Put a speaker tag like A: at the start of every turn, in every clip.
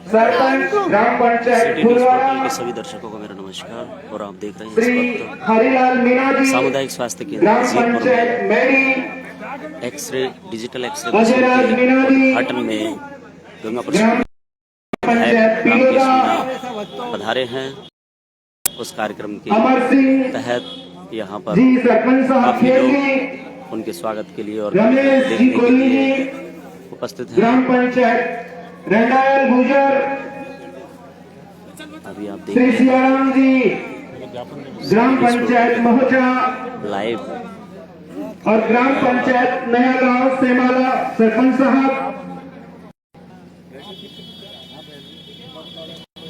A: सरपंच ग्राम पंचायत फुलवाड़ा
B: के सभी दर्शकों को मेरा नमस्कार और आप देख रहे हैं
A: श्री हरिलाल मीना जी,
B: सामुदायिक स्वास्थ्य
A: ग्राम
B: केंद्र
A: पंचायत मेरी
B: x ray digital x ray
A: Ajayraj
B: machine
A: Meena
B: के
A: जी,
B: उद्घाटन में गंगापुर
A: ग्राम पंचायत
B: राम
A: पिलोदा
B: मीना पधारे हैं। उस कार्यक्रम के
A: अमर सिंह
B: तहत यहाँ पर
A: जी, सरपंच साहब
B: काफी
A: खेली
B: लोग उनके स्वागत के लिए और
A: रमेश जी
B: देखने के
A: कोहली
B: लिए
A: जी,
B: उपस्थित हैं।
A: ग्राम पंचायत रंडायल गुजर
B: अभी आप देख
A: श्री
B: रहे हैं
A: सियाराम जी, ग्राम पंचायत महोजा
B: लाइव
A: और ग्राम पंचायत नया गांव सेमाला सरपंच साहब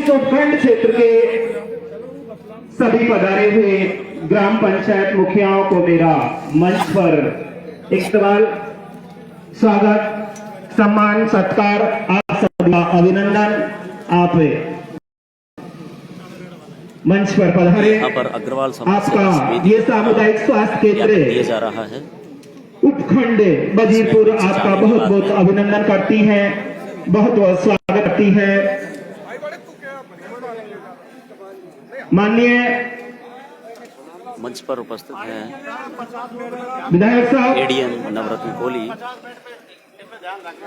A: उपखंड क्षेत्र के सभी पधारे हुए ग्राम पंचायत मुखियाओं को मेरा मंच पर इकबाल स्वागत सम्मान सत्कार आप सभी का अभिनंदन। आप मंच पर पधारे।
B: यहाँ पर अग्रवाल समाज से
A: आपका ये सामुदायिक स्वास्थ्य
B: दिया
A: केंद्र
B: जा रहा है।
A: उपखंड बजीरपुर आपका बहुत बहुत अभिनंदन करती है, बहुत बहुत स्वागत करती है। माननीय
B: मंच पर उपस्थित हैं
A: विधायक साहब,
B: एडीएम नवरत्न कोहली,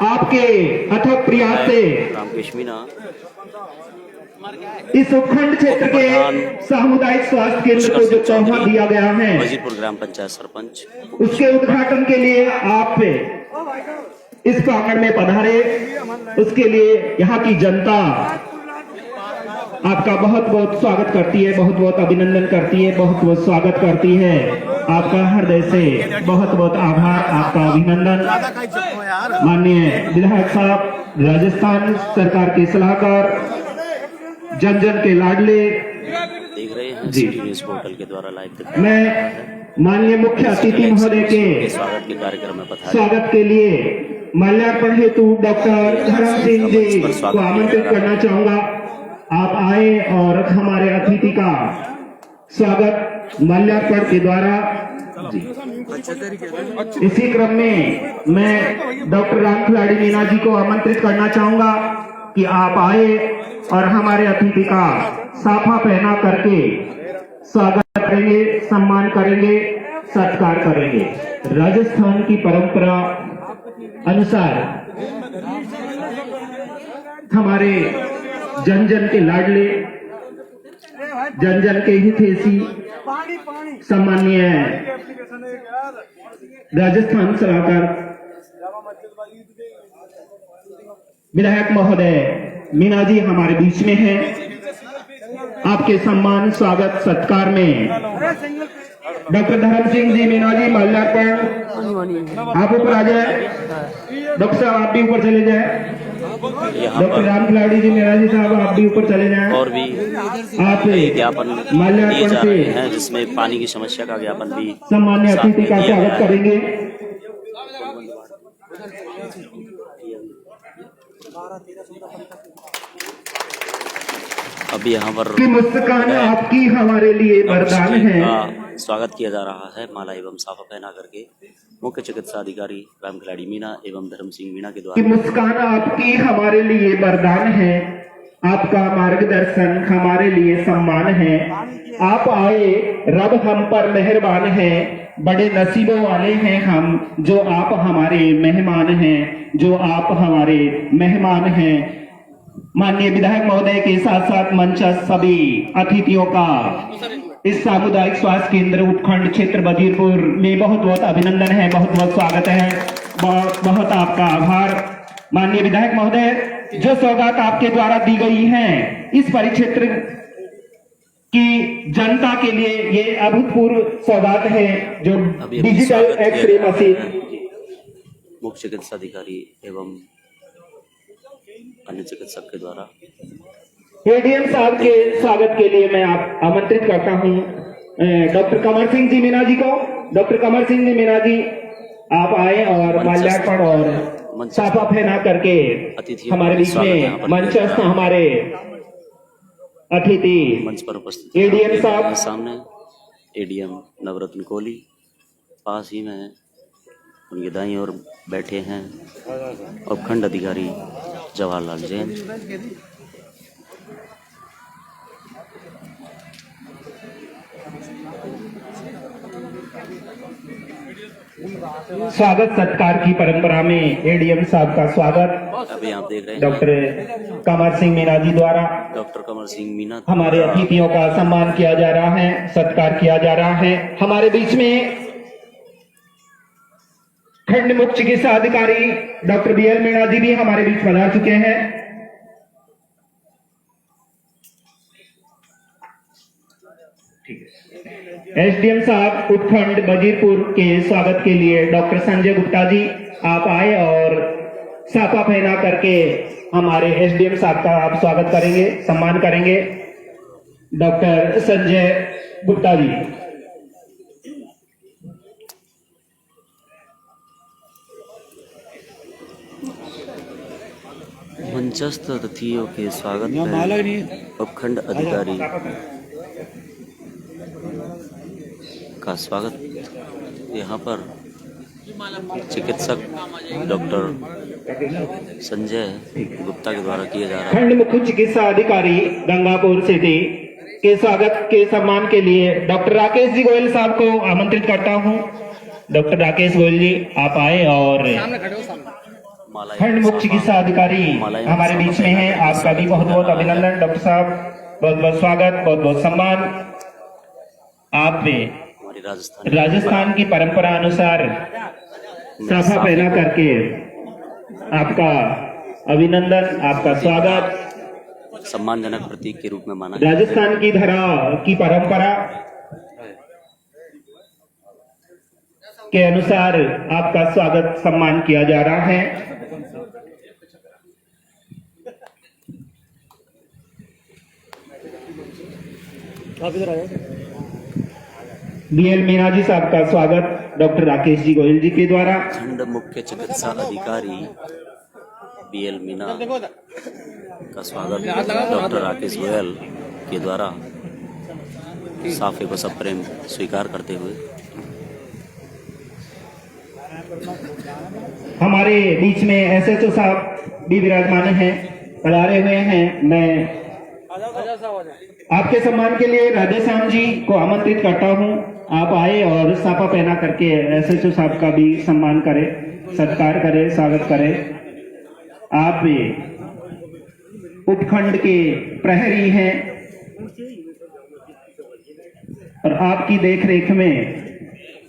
A: आपके अथक प्रयास से
B: रामकेश मीना,
A: इस उपखंड क्षेत्र के सामुदायिक स्वास्थ्य केंद्र को जो तोहफा दिया गया है,
B: वजीरपुर ग्राम पंचायत सरपंच,
A: उसके उद्घाटन के लिए आप इस प्रांगण में पधारे। उसके लिए यहाँ की जनता आपका बहुत बहुत स्वागत करती है, बहुत बहुत अभिनंदन करती है, बहुत बहुत स्वागत करती है। आपका हृदय से बहुत बहुत आभार, आपका अभिनंदन। माननीय विधायक साहब, राजस्थान सरकार के सलाहकार, जन जन के लाडले,
B: देख रहे हैं
A: जी।
B: सिटी न्यूज पोर्टल के द्वारा लाइव
A: मैं माननीय मुख्य अतिथि महोदय के
B: स्वागत के कार्यक्रम में पधारे।
A: स्वागत के लिए माल्यार्पण हेतु डॉक्टर धर्म सिंह जी को आमंत्रित करना चाहूंगा। आप आए और हमारे अतिथि का स्वागत माल्यार्पण के द्वारा जी। इसी क्रम में मैं डॉक्टर राम खिलाड़ी मीना जी को आमंत्रित करना चाहूंगा कि आप आए और हमारे अतिथि का साफा पहना करके स्वागत करेंगे, सम्मान करेंगे, सत्कार करेंगे। राजस्थान की परंपरा अनुसार हमारे जन जन के लाडले, जन जन के हितैषी सम्मानीय राजस्थान सलाहकार विधायक महोदय मीना जी हमारे बीच में हैं। आपके सम्मान स्वागत सत्कार में डॉक्टर धर्म सिंह जी मीना जी माल्यार्पण आप ऊपर आ जाए। डॉक्टर साहब आप भी ऊपर चले जाए।
B: यहाँ
A: डॉक्टर
B: पर
A: राम खिलाड़ी जी मीना जी साहब आप भी ऊपर चले जाए।
B: और भी
A: आप
B: ज्ञापन दिए
A: माल्यार्पण
B: जा रहे
A: से
B: हैं, जिसमें पानी की समस्या का ज्ञापन भी
A: सम्मान्य
B: साथ में
A: अतिथि का
B: दिया गया
A: स्वागत
B: है।
A: करेंगे।
B: अभी यहाँ पर
A: कि मुस्कान आपकी हमारे लिए वरदान है।
B: का स्वागत किया जा रहा है माला एवं साफा पहना करके मुख्य चिकित्सा अधिकारी राम खिलाड़ी मीना एवं धर्म सिंह मीना के
A: कि
B: द्वारा।
A: मुस्कान आपकी हमारे लिए वरदान है, आपका मार्गदर्शन हमारे लिए सम्मान है। आप आए, रब हम पर मेहरबान है, बड़े नसीबों वाले हैं हम जो आप हमारे मेहमान हैं, जो आप हमारे मेहमान हैं। माननीय विधायक महोदय के साथ साथ मंचस्थ सभी अतिथियों का इस सामुदायिक स्वास्थ्य केंद्र उपखंड क्षेत्र बजीरपुर में बहुत बहुत अभिनंदन है, बहुत बहुत स्वागत है, बहुत बहुत आपका आभार। माननीय विधायक महोदय, जो सौगात आपके द्वारा दी गई है इस परिक्षेत्र की जनता के लिए, ये अभूतपूर्व सौगात है जो
B: अभी
A: डिजिटल
B: स्वागत किया
A: एक्सरे
B: जा रहा
A: मशीन।
B: है। मुख्य चिकित्सा अधिकारी एवं अन्य चिकित्सक के द्वारा
A: एडीएम साहब के स्वागत के लिए मैं आप आमंत्रित करता हूं डॉक्टर कमर सिंह जी मीना जी को। डॉक्टर कमर सिंह जी मीना जी आप आए और माल्यार्पण और साफा पहना करके हमारे बीच में मंचस्थ हमारे अतिथि
B: मंच पर उपस्थित
A: एडीएम साहब,
B: सामने एडीएम नवरत्न कोहली, पास ही में उनके दाईं ओर बैठे हैं उपखंड अधिकारी जवाहरलाल जैन।
A: स्वागत सत्कार की परंपरा में एडीएम साहब का स्वागत
B: अभी आप देख रहे हैं
A: डॉक्टर कमर सिंह मीणा जी द्वारा
B: डॉक्टर कमर सिंह मीना
A: हमारे अतिथियों का सम्मान किया जा रहा है, सत्कार किया जा रहा है। हमारे बीच में खंड मुख्य चिकित्सा अधिकारी डॉक्टर बीएल मीणा जी भी हमारे बीच पधार चुके हैं। एसडीएम साहब उपखंड बजीरपुर के स्वागत के लिए डॉक्टर संजय गुप्ता जी आप आए और साफा पहना करके हमारे एसडीएम साहब का आप स्वागत करेंगे, सम्मान करेंगे। डॉक्टर संजय गुप्ता जी।
B: मंचस्थ अतिथियों के स्वागत में उपखंड अधिकारी का स्वागत यहाँ पर चिकित्सक डॉक्टर संजय गुप्ता के द्वारा किया जा रहा है।
A: खंड मुख्य चिकित्सा अधिकारी गंगापुर सिटी के स्वागत के सम्मान के लिए डॉक्टर राकेश जी गोयल साहब को आमंत्रित करता हूँ। डॉक्टर राकेश गोयल जी आप आए और खंड मुख्य चिकित्सा अधिकारी हमारे बीच में है। आपका भी बहुत बहुत अभिनंदन डॉक्टर साहब, बहुत बहुत स्वागत, बहुत बहुत सम्मान। आप राजस्थान की परंपरा अनुसार साफा पहना करके आपका अभिनंदन, आपका स्वागत
B: सम्मानजनक प्रतीक के रूप में माना।
A: राजस्थान की धरा की परंपरा के अनुसार आपका स्वागत सम्मान किया जा रहा है। बीएल मीणा जी साहब का स्वागत डॉक्टर राकेश जी गोयल जी के द्वारा।
B: खंड मुख्य चिकित्सा अधिकारी बीएल मीणा का स्वागत डॉक्टर राकेश गोयल के द्वारा साफे को सप्रेम स्वीकार करते हुए।
A: हमारे बीच में एसएचओ साहब भी विराजमान हैं, पधारे हुए हैं। मैं आपके सम्मान के लिए राधेश्याम जी को आमंत्रित करता हूं। आप आए और साफा पहना करके एसएचओ साहब का भी सम्मान करें, सत्कार करें, स्वागत करें। आप उपखंड के प्रहरी हैं और आपकी देखरेख में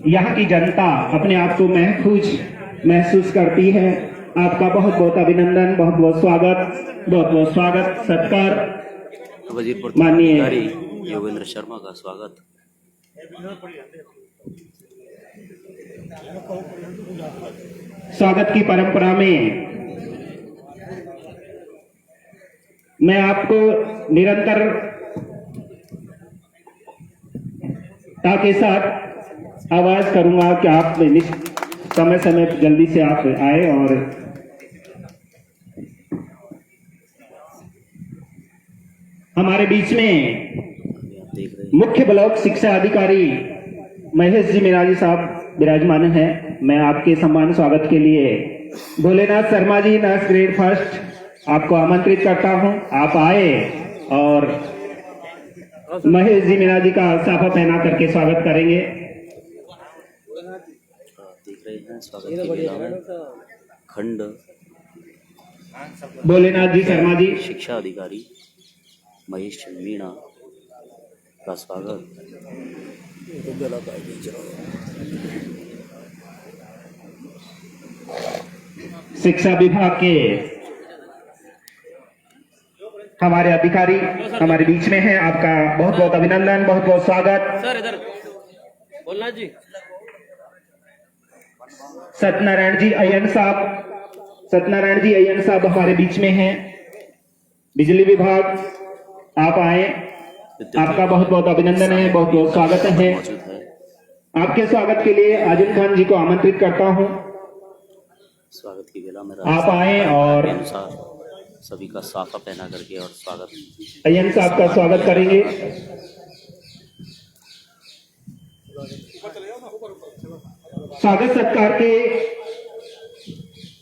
A: यहाँ की जनता अपने आप को महसूस करती है। आपका बहुत बहुत अभिनंदन, बहुत बहुत स्वागत, बहुत बहुत स्वागत, सत्कार।
B: वजीरपुर
A: माननीय
B: अधिकारी योगेंद्र शर्मा का स्वागत।
A: स्वागत की परंपरा में मैं आपको निरंतरता के साथ आवाज करूंगा कि आप समय समय जल्दी से आप आए और हमारे बीच में मुख्य ब्लॉक शिक्षा अधिकारी महेश जी मीणा जी साहब विराजमान हैं। मैं आपके सम्मान स्वागत के लिए Bholenath Sharma ji nurse grade first आपको आमंत्रित करता हूं। आप आए और महेश जी मीणा जी का साफा पहना करके स्वागत करेंगे।
B: देख रहे हैं स्वागत की बेला में खंड
A: भोलेनाथ जी शर्मा जी
B: शिक्षा अधिकारी महेश मीणा का स्वागत।
A: शिक्षा विभाग के हमारे अधिकारी हमारे बीच में हैं। आपका बहुत बहुत अभिनंदन, बहुत बहुत स्वागत।
C: सर इधर बोलना जी।
A: सत्यनारायण जी अय्यर साहब हमारे बीच में हैं। बिजली विभाग आप आए, आपका बहुत बहुत अभिनंदन है, बहुत बहुत स्वागत है।
B: मौजूद है।
A: आपके स्वागत के लिए आजम खान जी को आमंत्रित करता हूं।
B: स्वागत की बेला में
A: आप आए और
B: के अनुसार सभी का साफा पहना करके और स्वागत
A: अय्यर साहब का स्वागत करेंगे। स्वागत सत्कार के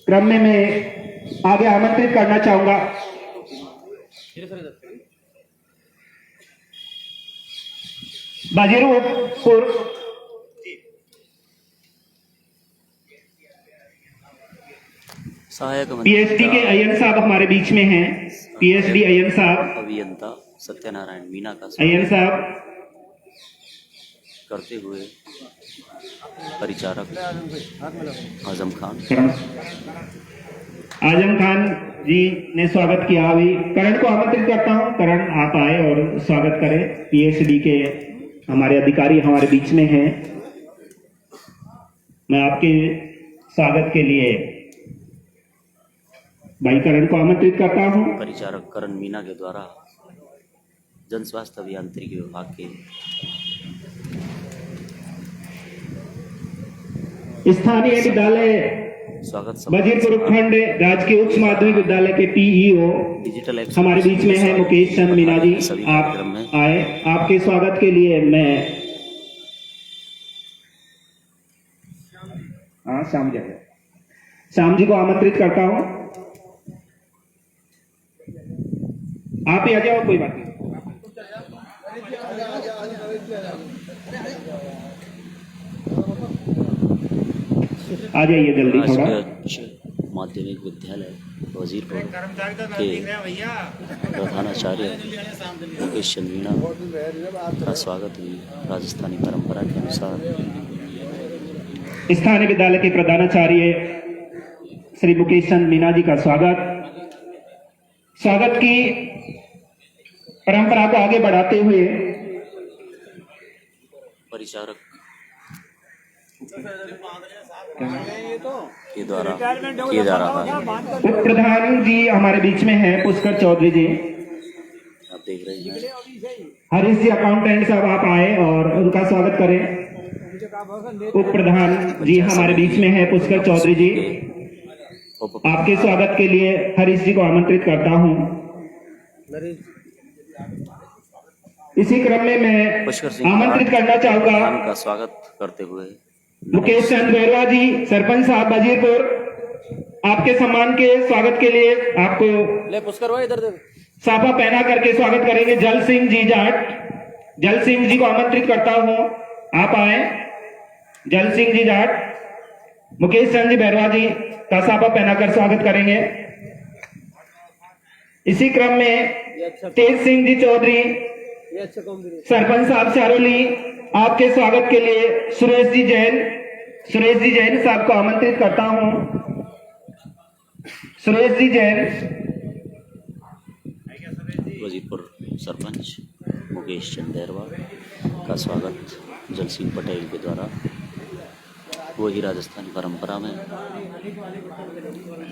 A: क्रम में मैं आगे आमंत्रित करना चाहूंगा बाजीपुर
B: सहायक
A: पीएचडी के अय्यर साहब हमारे बीच में हैं। पीएचडी अय्यर साहब,
B: अभियंता सत्यनारायण मीना का
A: अय्यर
B: स्वागत
A: साहब,
B: करते हुए परिचारक आजम खान,
A: आजम खान जी ने स्वागत किया। अभी करण को आमंत्रित करता हूं। करण, आप आए और स्वागत करें। पीएचडी के हमारे अधिकारी हमारे बीच में हैं। मैं आपके स्वागत के लिए भाई करण को आमंत्रित करता हूं।
B: परिचारक करण मीना के द्वारा जन स्वास्थ्य अभियांत्रिकी विभाग के
A: स्थानीय विद्यालय
B: स्वागत
A: वजीरपुर खंड राजकीय उच्च माध्यमिक विद्यालय के पीईओ
B: डिजिटल
A: हमारे बीच में है मुकेश चंद मीना जी।
B: सभी
A: आप
B: कार्यक्रम में
A: आए। आपके स्वागत के लिए मैं श्याम जी को आमंत्रित करता हूं। आप ही आ जाओ, कोई बात नहीं। आ जाइए जल्दी थोड़ा।
B: राजकीय उच्च माध्यमिक विद्यालय वजीरपुर के प्रधानाचार्य मुकेश चंद मीना का स्वागत हुई राजस्थानी परंपरा के अनुसार।
A: स्थानीय विद्यालय के प्रधानाचार्य श्री मुकेश चंद मीना जी का स्वागत की परंपरा को आगे बढ़ाते हुए
B: परिचारक के द्वारा किया जा रहा है।
A: उप प्रधान जी हमारे बीच में हैं, पुष्कर चौधरी जी।
B: आप देख रहे हैं
A: हरीश जी अकाउंटेंट साहब, आप आए और उनका स्वागत करें। उप प्रधान जी हमारे बीच में हैं, पुष्कर चौधरी जी। आपके स्वागत के लिए हरीश जी को आमंत्रित करता हूं। इसी क्रम में मैं
B: पुष्कर सिंह
A: आमंत्रित करना चाहूंगा
B: का स्वागत करते हुए
A: मुकेश चंद बैरवा जी, सरपंच साहब वजीरपुर। आपके सम्मान के स्वागत के लिए आपको
C: ले पुष्कर भाई इधर दे।
A: साफा पहना करके स्वागत करेंगे जल सिंह जी जाट। जल सिंह जी को आमंत्रित करता हूं, आप आए। जल सिंह जी जाट, मुकेश चंद जी बैरवा जी का साफा पहनाकर स्वागत करेंगे। इसी क्रम में तेज सिंह जी चौधरी, सरपंच साहब चारोली, आपके स्वागत के लिए सुरेश जी जैन साहब को आमंत्रित करता हूं। सुरेश जी जैन,
B: वजीरपुर सरपंच मुकेश चंद बैरवा का स्वागत जल सिंह पटेल के द्वारा वही राजस्थानी परंपरा में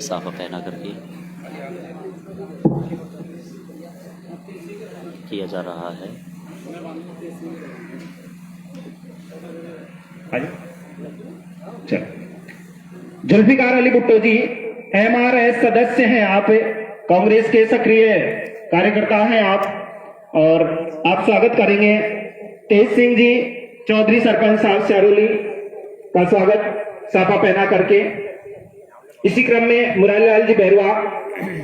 B: साफा पहना करके किया जा रहा है।
A: जुल्फिकार अली भुट्टो जी MRS सदस्य हैं, आप कांग्रेस के सक्रिय कार्यकर्ता हैं आप, और आप स्वागत करेंगे। तेज सिंह जी चौधरी, सरपंच साहब चारोली का स्वागत साफा पहना करके। इसी क्रम में मुरारीलाल जी बैरवा,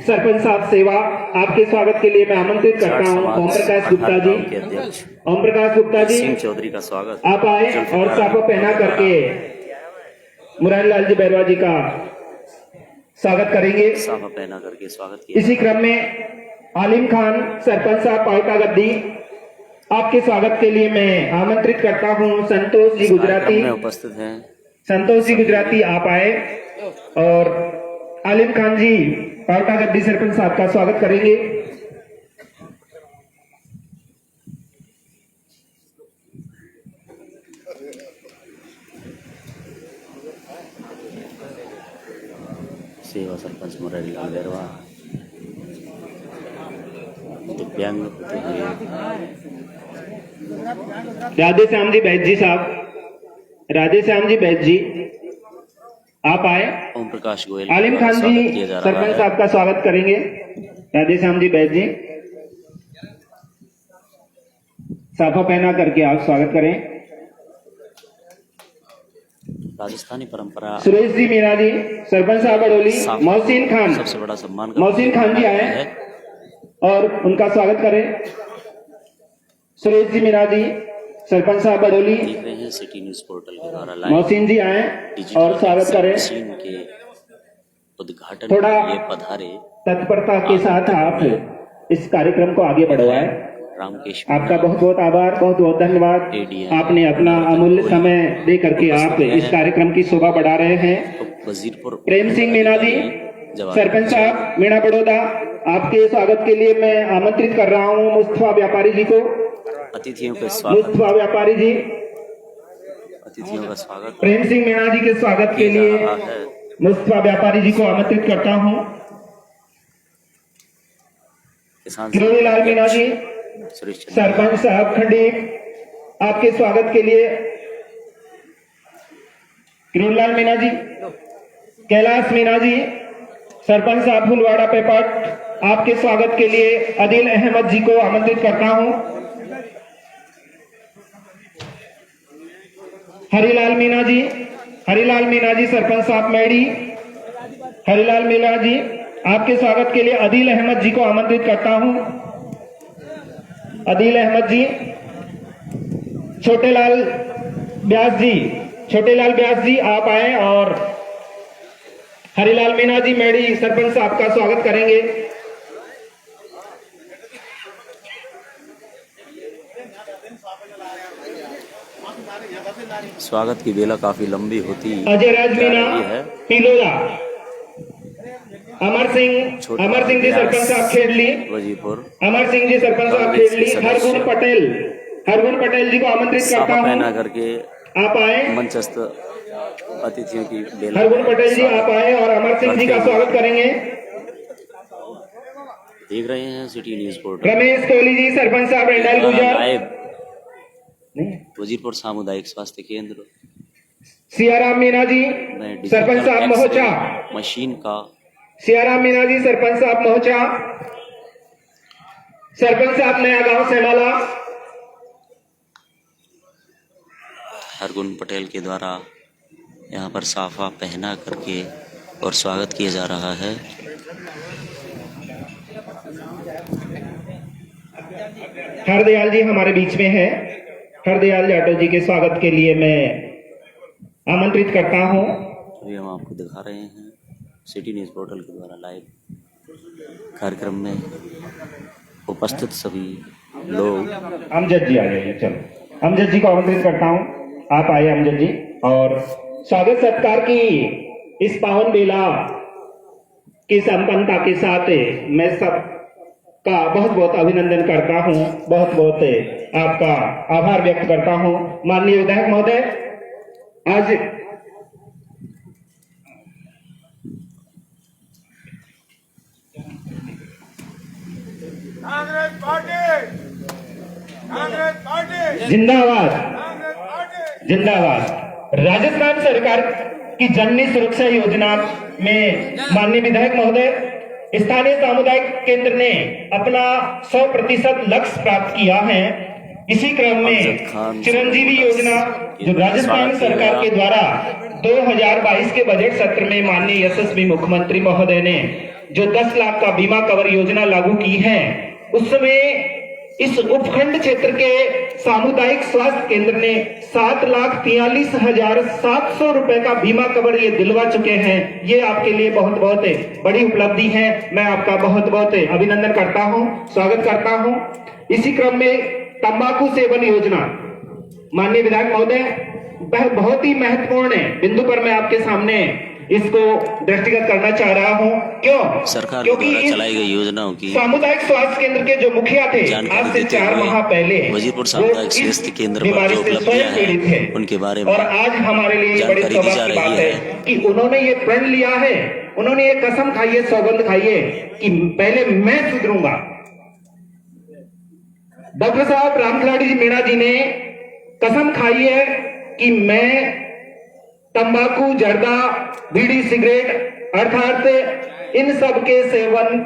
A: सरपंच साहब सेवा, आपके स्वागत के लिए मैं आमंत्रित करता हूं ओम प्रकाश गुप्ता जी।
B: के अध्यक्ष
A: ओम प्रकाश गुप्ता जी,
B: सिंह चौधरी का स्वागत
A: आप आए और साफा पहना करके मुरारीलाल जी बैरवा जी का स्वागत करेंगे।
B: साफा पहना करके स्वागत किया।
A: इसी क्रम में आलिम खान, सरपंच साहब पावटा गद्दी, आपके स्वागत के लिए मैं आमंत्रित करता हूं संतोष जी गुजराती।
B: में उपस्थित हैं
A: संतोष जी गुजराती, आप आए और आलिम खान जी पावटा गद्दी सरपंच साहब का स्वागत करेंगे।
B: सेवा सरपंच मुरारीलाल बैरवा दिव्यांग होते हुए
A: राधे श्याम जी बैद जी साहब, राधे श्याम जी बैद जी, आप आए।
B: ओम प्रकाश गोयल
A: आलिम खान
B: स्वागत
A: जी
B: किया जा रहा
A: सरपंच
B: है।
A: साहब का स्वागत करेंगे। राधे श्याम जी बैद जी, साफा पहना करके आप स्वागत करें।
B: राजस्थानी परंपरा
A: सुरेश जी मीना जी, सरपंच साहब बड़ोली। मोहसिन खान,
B: सबसे बड़ा सम्मान
A: मोहसिन खान जी आए
B: है।
A: और उनका स्वागत करें। सुरेश जी मीना जी, सरपंच साहब बड़ोली।
B: देख रहे हैं सिटी न्यूज पोर्टल के द्वारा लाइव
A: मोहसिन जी आए और स्वागत करें।
B: मशीन के उद्घाटन
A: थोड़ा
B: के लिए पधारे
A: तत्परता के साथ आप इस कार्यक्रम को आगे बढ़वाएं।
B: रामकेश
A: आपका बहुत बहुत आभार, बहुत बहुत धन्यवाद।
B: ADM
A: आपने अपना अमूल्य समय दे करके आप इस कार्यक्रम की शोभा बढ़ा रहे हैं।
B: वजीरपुर
A: प्रेम सिंह मीणा जी, सरपंच साहब मीणा बड़ौदा, आपके स्वागत के लिए मैं आमंत्रित कर रहा हूँ मुस्तफा व्यापारी जी को।
B: अतिथियों का स्वागत,
A: मुस्तफा व्यापारी जी,
B: अतिथियों का स्वागत
A: प्रेम सिंह मीणा जी के स्वागत के
B: किया जा
A: लिए
B: रहा है।
A: मुस्तफा व्यापारी जी को आमंत्रित करता हूँ।
B: किसान
A: किरोड़ी लाल मीणा जी,
B: सुरेश चंद्र,
A: सरपंच साहब खंडी, आपके स्वागत के लिए किरोड़ी लाल मीणा जी, कैलाश मीणा जी, सरपंच साहब फुलवाड़ा पेपट, आपके स्वागत के लिए अदिल अहमद जी को आमंत्रित करता हूं। हरिलाल मीणा जी, हरिलाल मीणा जी, सरपंच साहब मेड़ी, हरिलाल मीणा जी, आपके स्वागत के लिए अदिल अहमद जी को आमंत्रित करता हूं। अदिल अहमद जी, छोटेलाल व्यास जी, छोटेलाल व्यास जी आप आए और हरिलाल मीणा जी मेड़ी सरपंच साहब का स्वागत करेंगे।
B: स्वागत की बेला काफी लंबी होती
A: अजय राज
B: जा
A: मीणा
B: रही है।
A: पिलोदा, अमर सिंह जी सरपंच साहब खेड़ली,
B: वजीरपुर
A: अमर सिंह जी सरपंच साहब खेड़ली, हरगुण पटेल जी को आमंत्रित करता
B: साफा
A: हूं।
B: पहना करके
A: आप आए,
B: मंचस्थ अतिथियों की बेला
A: हरगुण पटेल जी आप आए और अमर सिंह जी का स्वागत करेंगे।
B: देख रहे हैं city news portal
A: Ramesh Kohli ji, sarpanch साहब रेंडल गुजर,
B: लाइव वजीरपुर सामुदायिक स्वास्थ्य केंद्र
A: सियाराम मीणा जी,
B: में
A: सरपंच साहब
B: डिजिटल
A: महोचा,
B: एक्स-रे मशीन का
A: सियाराम मीणा जी, सरपंच साहब महोचा, सरपंच साहब नया गांव सेमाला,
B: हरगुन पटेल के द्वारा यहाँ पर साफा पहना करके और स्वागत किया जा रहा है।
A: हरदयाल जी हमारे बीच में है। हरदयाल जाटव जी के स्वागत के लिए मैं आमंत्रित करता हूं।
B: अभी हम आपको दिखा रहे हैं सिटी न्यूज पोर्टल के द्वारा लाइव कार्यक्रम में उपस्थित सभी लोग।
A: अमजद जी आ जाइए, चलो अमजद जी को आमंत्रित करता हूं, आप आए अमजद जी। और स्वागत सत्कार की इस पावन बेला की संपन्नता के साथ मैं सब का बहुत बहुत अभिनंदन करता हूं, बहुत बहुत आपका आभार व्यक्त करता हूं। माननीय विधायक महोदय, आज जिंदाबाद, जिंदाबाद। राजस्थान सरकार की जननी सुरक्षा योजना में माननीय विधायक महोदय, स्थानीय सामुदायिक केंद्र ने अपना 100% लक्ष्य प्राप्त किया है। इसी क्रम में चिरंजीवी योजना जो राजस्थान सरकार के द्वारा 2022 के बजट सत्र में माननीय यशस्वी मुख्यमंत्री महोदय ने जो 10 लाख का बीमा कवर योजना लागू की है, उसमें इस उपखंड क्षेत्र के सामुदायिक स्वास्थ्य केंद्र ने 7,43,700 रुपए का बीमा कवर ये दिलवा चुके हैं। ये आपके लिए बहुत बहुत बड़ी उपलब्धि है। मैं आपका बहुत बहुत अभिनंदन करता हूं, स्वागत करता हूं। इसी क्रम में तंबाकू सेवन योजना, माननीय विधायक महोदय, बहुत ही महत्वपूर्ण बिंदु पर मैं आपके सामने इसको दृष्टिगत करना चाह रहा हूँ। क्यों?
B: सरकार
A: क्योंकि
B: द्वारा चलाई गई योजनाओं की
A: सामुदायिक स्वास्थ्य केंद्र के जो मुखिया थे, आज से 4 माह पहले
B: वजीरपुर सामुदायिक स्वास्थ्य केंद्र पर जो उपलब्धियां हैं उनके बारे में
A: और आज हमारे लिए बड़ी
B: जानकारी दी जा
A: सौभाग्य की बात
B: रही
A: है कि उन्होंने ये प्रण लिया है, उन्होंने ये कसम खाई है, सौगंध खाई है कि पहले मैं सुधरूंगा। डॉक्टर साहब रामखिलाड़ी जी मीणा जी ने कसम खाई है कि मैं तंबाकू, जर्दा, बीड़ी, सिगरेट अर्थात इन सब के सेवन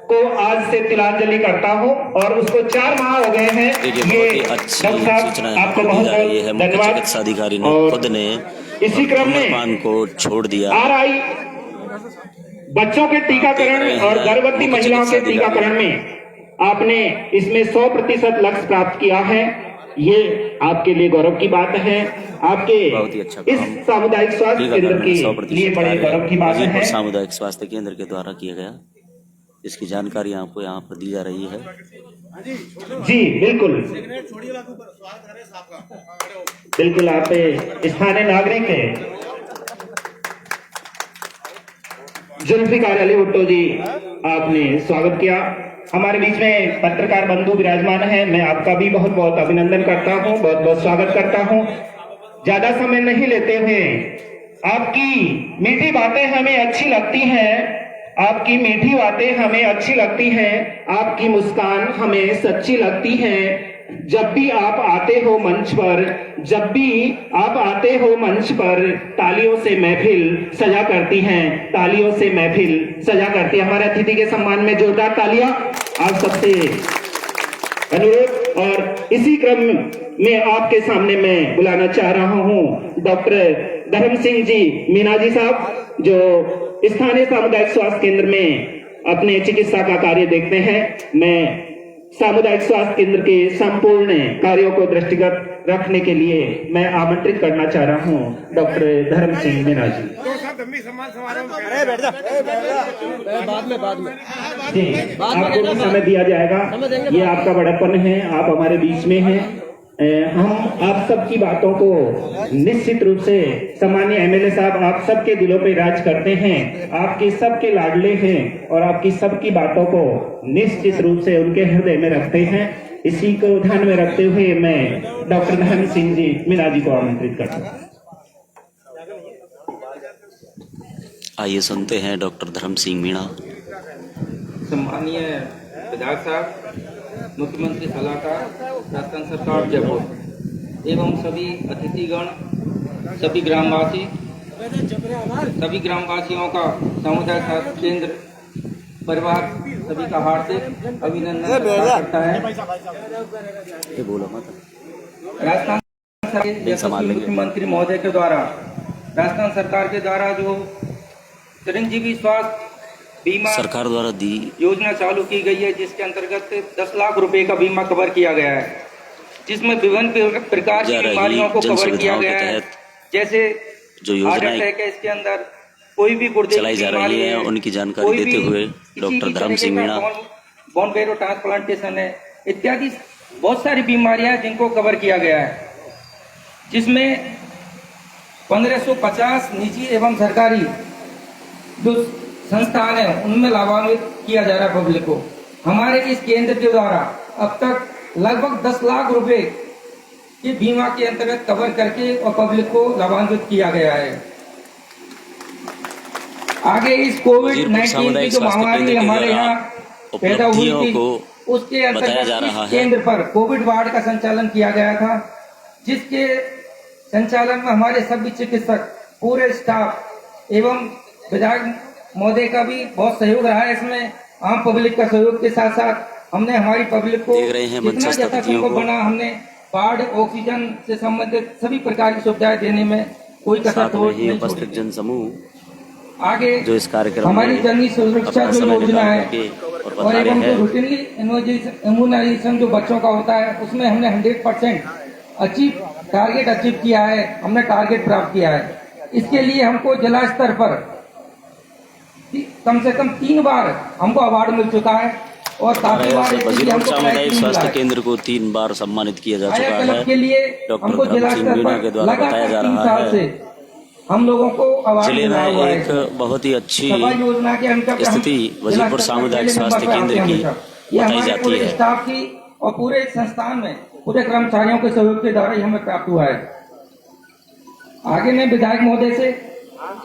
A: को आज से तिलांजलि करता हूं और उसको 4 माह हो गए हैं।
B: ये अच्छी सूचना
A: आपको बहुत बहुत धन्यवाद।
B: चिकित्सा अधिकारी ने खुद ने
A: इसी क्रम में
B: धूम्रपान को छोड़ दिया।
A: RI बच्चों के टीकाकरण और गर्भवती महिलाओं के टीकाकरण में आपने इसमें 100% लक्ष्य प्राप्त किया है। ये आपके लिए गौरव की बात है। आपके
B: बहुत ही अच्छा
A: इस
B: काम
A: सामुदायिक स्वास्थ्य केंद्र के
B: 100%
A: लिए बड़े गौरव की बात
B: वजीरपुर
A: है।
B: सामुदायिक स्वास्थ्य केंद्र के द्वारा किया गया, इसकी जानकारी आपको यहाँ पर दी जा रही है।
A: जी बिल्कुल बिल्कुल, आप स्थानीय नागरिक है जुल्फिकार अली भुट्टो जी, आपने स्वागत किया। हमारे बीच में पत्रकार बंधु विराजमान है, मैं आपका भी बहुत बहुत अभिनंदन करता हूं, बहुत बहुत स्वागत करता हूं। ज्यादा समय नहीं लेते हुए, आपकी मीठी बातें हमें अच्छी लगती हैं, आपकी मीठी बातें हमें अच्छी लगती हैं, आपकी मुस्कान हमें सच्ची लगती है। जब भी आप आते हो मंच पर, जब भी आप आते हो मंच पर, तालियों से महफिल सजा करती हैं, तालियों से महफिल सजा करती है। हमारे अतिथि के सम्मान में जोरदार तालियां आप सबसे अनुरोध। और इसी क्रम में आपके सामने मैं बुलाना चाह रहा हूं डॉक्टर धर्म सिंह जी मीणा जी साहब, जो स्थानीय सामुदायिक स्वास्थ्य केंद्र में अपने चिकित्सा का कार्य देखते हैं। मैं सामुदायिक स्वास्थ्य केंद्र के संपूर्ण कार्यों को दृष्टिगत रखने के लिए मैं आमंत्रित करना चाह रहा हूं डॉक्टर धर्म सिंह मीणा जी।
C: बाद में
A: जी, आपको भी समय दिया जाएगा, ये आपका बड़प्पन है, आप हमारे बीच में हैं। हम आप सबकी बातों को निश्चित रूप से, सामान्य एमएलए साहब आप सबके दिलों पे राज करते हैं, आपके सबके लाडले हैं और आपकी सबकी बातों को निश्चित रूप से उनके हृदय में रखते हैं। इसी को ध्यान में रखते हुए मैं डॉक्टर धर्म सिंह जी मीणा जी को आमंत्रित करता हूँ।
B: आइए सुनते हैं डॉक्टर धर्म सिंह मीणा।
D: सम्मानीय विधायक साहब, मुख्यमंत्री सलाहकार, राजस्थान सरकार जयपुर एवं सभी अतिथिगण, सभी ग्रामवासी, सभी ग्रामवासियों का सामुदायिक स्वास्थ्य केंद्र परिवार सभी का हार्दिक अभिनंदन करता है।
B: ये बोलो मत।
D: राजस्थान सरकार के यशस्वी मुख्यमंत्री महोदय के द्वारा, राजस्थान सरकार के द्वारा जो चिरंजीवी स्वास्थ्य बीमा
B: सरकार द्वारा दी
D: योजना चालू की गई है, जिसके अंतर्गत 10 लाख रुपए का बीमा कवर किया गया है, जिसमें विभिन्न प्रकार की बीमारियों को कवर किया गया है, जैसे
B: जो
D: हार्ट
B: योजनाएं
D: अटैक है, इसके अंदर कोई भी गुर्दे
B: चलाई जा रही है उनकी जानकारी देते हुए डॉक्टर धर्म Singh Meena.
D: Bone marrow transplantation है, इत्यादि बहुत सारी बीमारियां हैं जिनको कवर किया गया है, जिसमें 1550 निजी एवं सरकारी जो संस्थान है उनमें लाभान्वित किया जा रहा है पब्लिक को। हमारे इस केंद्र के द्वारा अब तक लगभग 10 लाख रुपए के बीमा के अंतर्गत कवर करके और पब्लिक को लाभान्वित किया गया है। आगे इस कोविड-19 की जो महामारी हमारे यहाँ पैदा हुई थी, उसके अंतर्गत इस केंद्र पर कोविड वार्ड का संचालन किया गया था, जिसके संचालन में हमारे सभी चिकित्सक, पूरे स्टाफ एवं विधायक महोदय का भी बहुत सहयोग रहा है। इसमें आम पब्लिक का सहयोग के साथ साथ हमने हमारी पब्लिक को जितना ज्यादा संभव बना, हमने कार्ड, ऑक्सीजन से संबंधित सभी प्रकार की सुविधाएं देने में कोई कसर नहीं
B: उपस्थित जन समूह
D: आगे
B: जो इस कार्यक्रम
D: हमारी जननी सुरक्षा जो योजना है और एवं जो रूटीनली इम्यूनाइजेशन जो बच्चों का होता है, उसमें हमने 100% टारगेट अचीव किया है, हमने टारगेट प्राप्त किया है। इसके लिए हमको जिला स्तर पर कम से कम 3 बार हमको अवार्ड मिल चुका है और काफी बार
B: वजीरपुर सामुदायिक स्वास्थ्य केंद्र को 3 बार सम्मानित किया जा चुका है।
D: के लिए हमको जिला स्तर पर
B: के द्वारा बताया जा रहा है।
D: हम लोगों को अवार्ड
B: जिले
D: मिला हुआ
B: में
D: है।
B: एक बहुत ही अच्छी
D: योजना के अंतर्गत
B: स्थिति वजीरपुर सामुदायिक स्वास्थ्य केंद्र की बताई जाती है।
D: स्टाफ की और पूरे संस्थान में पूरे कर्मचारियों के सहयोग के द्वारा हमें प्राप्त हुआ है। आगे मैं विधायक महोदय से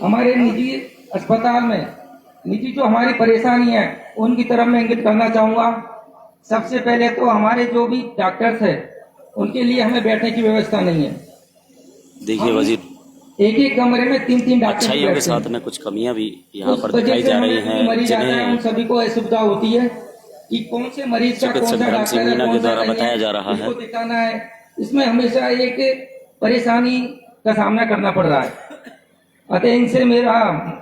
D: हमारे निजी अस्पताल में निजी जो हमारी परेशानी है उनकी तरफ मैं इंगित करना चाहूंगा। सबसे पहले तो हमारे जो भी डॉक्टर्स है उनके लिए हमें बैठने की व्यवस्था नहीं है।
B: देखिए वजीर,
D: एक कमरे में 3-3 डॉक्टर
B: अच्छाइयों के साथ में कुछ कमियां भी यहाँ पर दिखाई जा रही हैं,
D: मरीज आता है उन सभी को असुविधा होती है कि कौन से मरीज का कौन सा डॉक्टर है, कौन सा
B: बताया जा रहा है,
D: दिखाना है। इसमें हमेशा एक परेशानी का सामना करना पड़ रहा है। अतः इनसे मेरा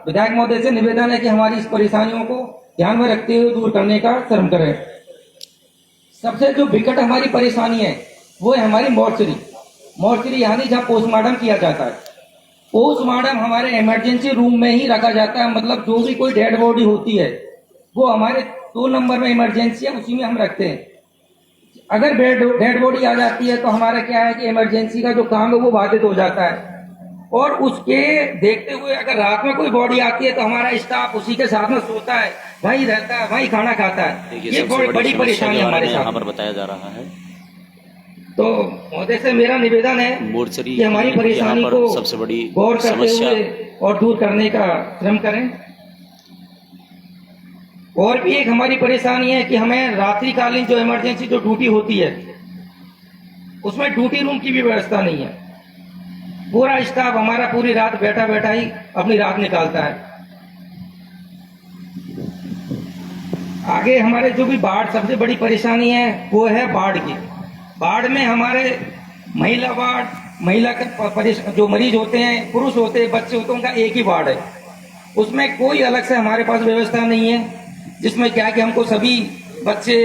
D: विधायक महोदय से निवेदन है कि हमारी इस परेशानियों को ध्यान में रखते हुए दूर करने का श्रम करें। सबसे जो विकट हमारी परेशानी है वो है हमारी मॉर्चरी। मॉर्चरी यानी जहाँ पोस्टमार्टम किया जाता है। पोस्टमार्टम हमारे इमरजेंसी रूम में ही रखा जाता है, मतलब जो भी कोई डेड बॉडी होती है वो हमारे 2 नंबर में इमरजेंसी है, उसी में हम रखते हैं। अगर डेड बॉडी आ जाती है तो हमारा क्या है कि इमरजेंसी का जो काम है वो बाधित हो जाता है। और उसके देखते हुए अगर रात में कोई बॉडी आती है तो हमारा स्टाफ उसी के साथ में सोता है, वहीं रहता है, वहीं खाना खाता है। ये बड़ी परेशानी हमारे साथ
B: यहाँ पर बताया जा रहा है।
D: तो महोदय से मेरा निवेदन है
B: मोर्चरी
D: कि हमारी परेशानी
B: यहाँ पर
D: को
B: सबसे बड़ी
D: गौर करते
B: समस्या
D: हुए और दूर करने का श्रम करें। और भी एक हमारी परेशानी है कि हमें रात्रिकालीन जो इमरजेंसी जो ड्यूटी होती है उसमें ड्यूटी रूम की भी व्यवस्था नहीं है। पूरा स्टाफ हमारा पूरी रात बैठा बैठा ही अपनी रात निकालता है। आगे हमारे जो भी बाढ़, सबसे बड़ी परेशानी है वो है बाढ़ की। बाढ़ में हमारे महिला वार्ड, महिला का जो मरीज होते हैं, पुरुष होते हैं, बच्चे होते हैं, उनका एक ही वार्ड है। उसमें कोई अलग से हमारे पास व्यवस्था नहीं है, जिसमें क्या कि हमको सभी बच्चे,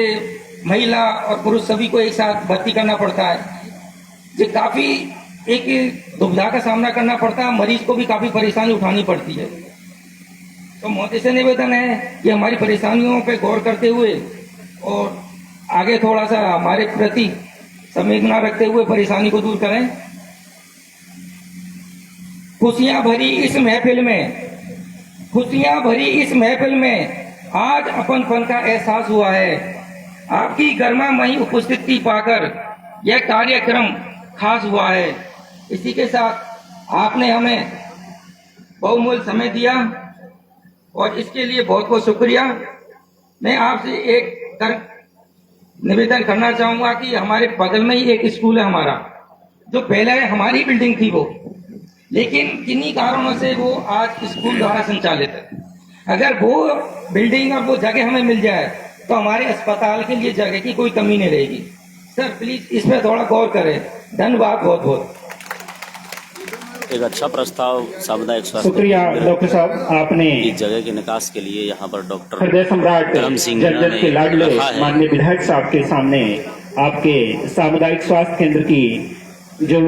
D: महिला और पुरुष सभी को एक साथ भर्ती करना पड़ता है। जो काफी एक दुविधा का सामना करना पड़ता है, मरीज को भी काफी परेशानी उठानी पड़ती है। तो महोदय से निवेदन है कि हमारी परेशानियों पर गौर करते हुए और आगे थोड़ा सा हमारे प्रति संवेदना रखते हुए परेशानी को दूर करें। खुशियां भरी इस महफिल में आज अपनपन का एहसास हुआ है। आपकी गर्मामयी उपस्थिति पाकर यह कार्यक्रम खास हुआ है। इसी के साथ आपने हमें बहुमूल्य समय दिया और इसके लिए बहुत बहुत शुक्रिया। मैं आपसे एक निवेदन करना चाहूंगा कि हमारे बगल में ही एक स्कूल है हमारा, जो पहले हमारी बिल्डिंग थी वो, लेकिन किन्हीं कारणों से वो आज स्कूल द्वारा संचालित है। अगर वो बिल्डिंग और वो जगह हमें मिल जाए तो हमारे अस्पताल के लिए जगह की कोई कमी नहीं रहेगी। सर प्लीज इस पर थोड़ा गौर करें। धन्यवाद बहुत बहुत।
B: एक अच्छा प्रस्ताव सामुदायिक स्वास्थ्य
A: शुक्रिया डॉक्टर साहब, आपने
B: इस जगह के निकास के लिए यहाँ पर डॉक्टर
A: हृदय सम्राट
B: धर्म सिंह मीणा
A: जगजग के लाडले
B: ने रखा है।
A: माननीय विधायक साहब के सामने आपके सामुदायिक स्वास्थ्य केंद्र की जो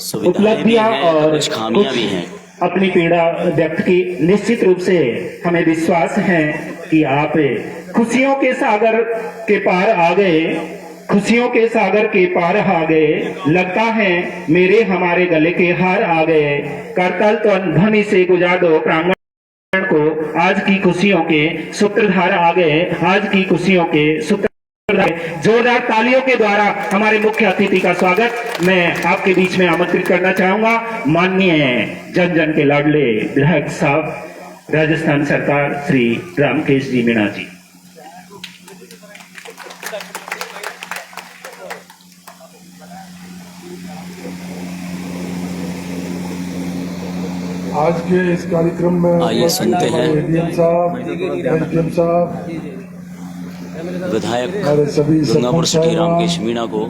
B: सुविधाएं भी
A: उपलब्धियां
B: हैं,
A: और
B: कुछ खामियां
A: कुछ
B: भी हैं।
A: अपनी पीड़ा व्यक्त की। निश्चित रूप से हमें विश्वास है कि आप खुशियों के सागर के पार आ गए, खुशियों के सागर के पार आ गए। लगता है मेरे हमारे गले के हार आ गए। करतल तो ध्वनि से गुजार दो प्रांगण को, आज की खुशियों के सूत्रधार आ गए, आज की खुशियों के सूत्र। जोरदार तालियों के द्वारा हमारे मुख्य अतिथि का स्वागत मैं आपके बीच में आमंत्रित करना चाहूंगा। माननीय जन जन के लाडले विधायक साहब, राजस्थान सरकार, श्री रामकेश जी मीणा जी।
E: आज के इस कार्यक्रम में
B: आइए सुनते हैं
E: एडीएम साहब, एसडीएम साहब,
B: विधायक
E: हमारे सभी
B: गंगापुर
E: सरपंच
B: सिटी
E: साहिबान,
B: रामकेश मीणा को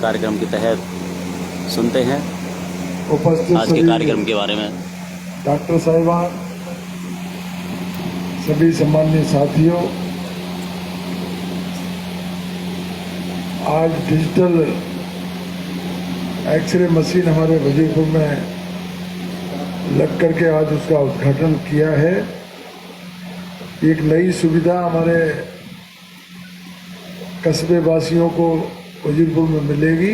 B: कार्यक्रम के तहत सुनते हैं
E: उपस्थित
B: आज के
E: सभी
B: कार्यक्रम के बारे में।
E: डॉक्टर साहिबान, सभी सम्मानीय साथियों, आज डिजिटल एक्सरे मशीन हमारे वजीरपुर में लग करके आज उसका उद्घाटन किया है। एक नई सुविधा हमारे कस्बे वासियों को वजीरपुर में मिलेगी।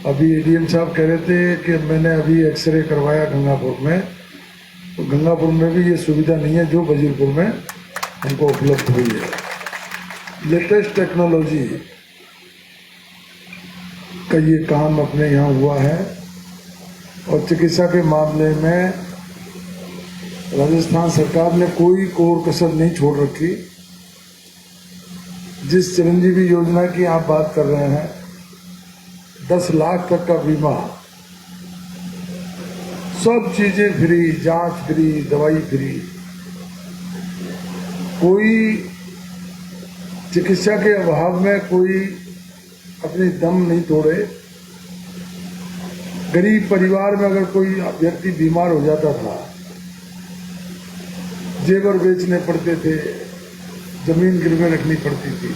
E: अभी एडीएम साहब कह रहे थे कि मैंने अभी एक्सरे करवाया गंगापुर में, तो गंगापुर में भी ये सुविधा नहीं है जो वजीरपुर में हमको उपलब्ध हुई है। लेटेस्ट टेक्नोलॉजी का ये काम अपने यहाँ हुआ है और चिकित्सा के मामले में राजस्थान सरकार ने कोई कोर कसर नहीं छोड़ रखी। जिस चिरंजीवी योजना की आप बात कर रहे हैं, 10 लाख तक का बीमा, सब चीजें फ्री, जांच फ्री, दवाई फ्री, कोई चिकित्सा के अभाव में कोई अपनी दम नहीं तोड़े। गरीब परिवार में अगर कोई व्यक्ति बीमार हो जाता था, जेवर बेचने पड़ते थे, जमीन गिरवे रखनी पड़ती थी,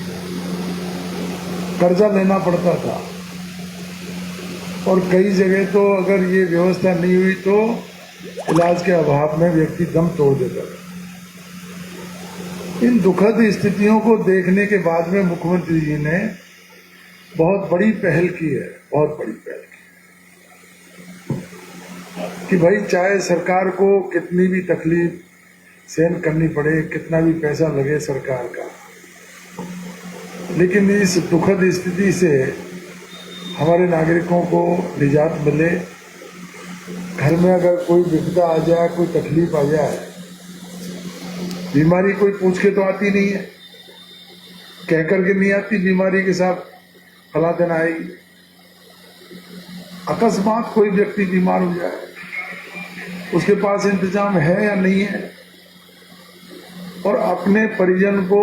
E: कर्जा लेना पड़ता था, और कई जगह तो अगर ये व्यवस्था नहीं हुई तो इलाज के अभाव में व्यक्ति दम तोड़ देता था। इन दुखद स्थितियों को देखने के बाद में मुख्यमंत्री जी ने बहुत बड़ी पहल की है, बहुत बड़ी पहल की कि भाई चाहे सरकार को कितनी भी तकलीफ सहन करनी पड़े, कितना भी पैसा लगे सरकार का, लेकिन इस दुखद स्थिति से हमारे नागरिकों को निजात मिले। घर में अगर कोई विपदा आ जाए, कोई तकलीफ आ जाए, बीमारी कोई पूछ के तो आती नहीं है, कह करके नहीं आती बीमारी के साथ फला दिन आएगी। अकस्मात कोई व्यक्ति बीमार हो जाए, उसके पास इंतजाम है या नहीं है, और अपने परिजन को,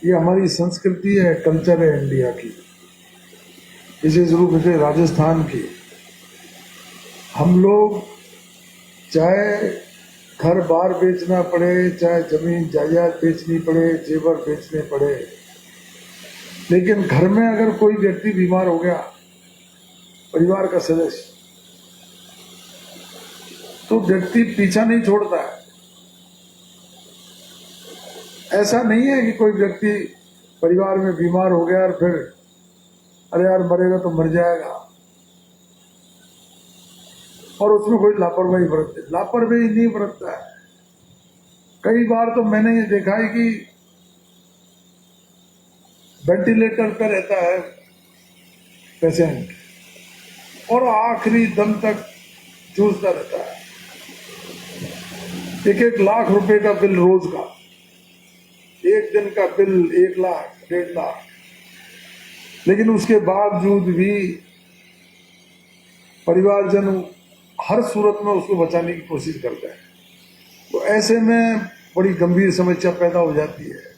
E: ये हमारी संस्कृति है, कल्चर है इंडिया की, विशेष रूप से राजस्थान की। हम लोग चाहे घर बार बेचना पड़े, चाहे जमीन जायदाद बेचनी पड़े, जेवर बेचने पड़े, लेकिन घर में अगर कोई व्यक्ति बीमार हो गया, परिवार का सदस्य, तो व्यक्ति पीछा नहीं छोड़ता है। ऐसा नहीं है कि कोई व्यक्ति परिवार में बीमार हो गया और फिर अरे यार मरेगा तो मर जाएगा, और उसमें कोई लापरवाही बरतते। लापरवाही नहीं बरतता है। कई बार तो मैंने ये देखा है कि वेंटिलेटर पर रहता है पेशेंट और आखिरी दम तक जूझता रहता है। 1-1 लाख रुपए का बिल रोज का, एक दिन का बिल 1 लाख 1.5 लाख, लेकिन उसके बावजूद भी परिवारजन हर सूरत में उसको बचाने की कोशिश करता है। तो ऐसे में बड़ी गंभीर समस्या पैदा हो जाती है।